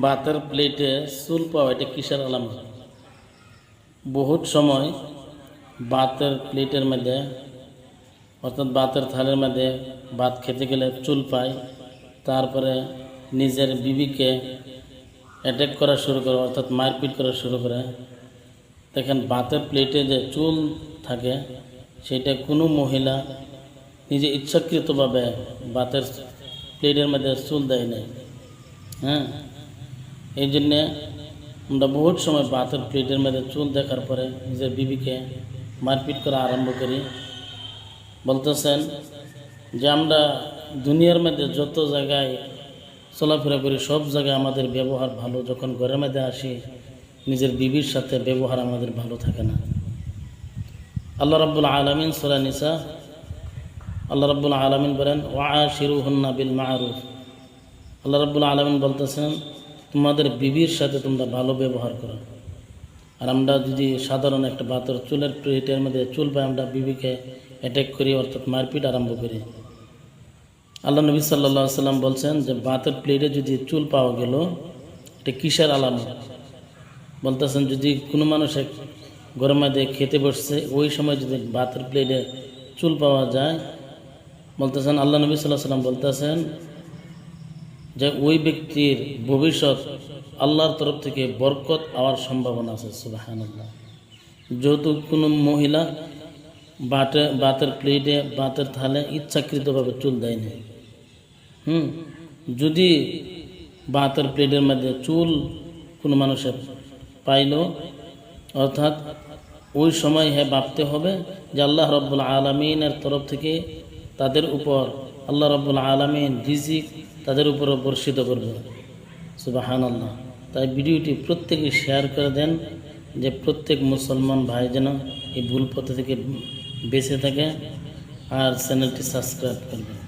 ভাতের প্লেটে চুল পাওয়া এটা কিসের আলামত? বহুত সময় ভাতের প্লেটের মধ্যে অর্থাৎ ভাতের থালের মধ্যে ভাত খেতে গেলে চুল পায়, তারপরে নিজের বিবিকে অ্যাটাক করা শুরু করে, অর্থাৎ মারপিট করা শুরু করে। দেখেন, ভাতের প্লেটে যে চুল থাকে সেটা কোনো মহিলা নিজে ইচ্ছাকৃতভাবে ভাতের প্লেটের মধ্যে চুল দেয় নাই। হ্যাঁ, এই জন্যে আমরা বহুত সময় ভাতের প্লেটের মধ্যে চুল দেখার পরে নিজের বিবিকে মারপিট করা আরম্ভ করি। বলতেছেন যে আমরা দুনিয়ার মধ্যে যত জায়গায় চলাফেরা করি সব জায়গায় আমাদের ব্যবহার ভালো, যখন ঘরের মধ্যে আসি নিজের বিবির সাথে ব্যবহার আমাদের ভালো থাকে না। আল্লাহ রাব্বুল আলামিন সূরা নিসা, আল্লাহ রাব্বুল আলামিন বলেন ওয়াআশিরুহুন্না বিল মা'রুফ। আল্লাহ রাব্বুল আলামিন বলতেছেন তোমাদের বিবির সাথে তোমরা ভালো ব্যবহার করো। আর আমরা যদি সাধারণ একটা ভাতের চুলের প্লেটের মধ্যে চুল পাই, আমরা বিবিকে অ্যাটাক করি, অর্থাৎ মারপিট আরম্ভ করি। আল্লাহ নবী সাল্লাল্লাহু আলাইহি সাল্লাম বলছেন যে ভাতের প্লেটে যদি চুল পাওয়া গেল এটা কিসের আলামত? বলতেছেন যদি কোনো মানুষ ঘরের মধ্যে খেতে বসছে ওই সময় যদি ভাতের প্লেটে চুল পাওয়া যায়, বলতেছেন আল্লাহ নবী সাল্লাল্লাহু আলাইহি সাল্লাম বলতেছেন যে ওই ব্যক্তির ভবিষ্যৎ আল্লাহর তরফ থেকে বরকত হওয়ার সম্ভাবনা আছে। সুবহানাল্লাহ। যেহেতু কোনো মহিলা ভাতের প্লেটে ভাতের থালে ইচ্ছাকৃতভাবে চুল দেয় না। যদি ভাতের প্লেটের মধ্যে চুল কোনো মানুষের পাইল, অর্থাৎ ওই সময় ভাবতে হবে যে আল্লাহ রাব্বুল আলামিনের তরফ থেকে তাদের উপর আল্লাহ রাব্বুল আলামিন রিজিক তাদের উপরও বর্ষিত করবে। সুবহানাল্লাহ। তাই ভিডিওটি প্রত্যেকে শেয়ার করে দেন যে প্রত্যেক মুসলমান ভাই যেন এই ভুল পথ থেকে বেঁচে থাকে, আর চ্যানেলটি সাবস্ক্রাইব করবেন।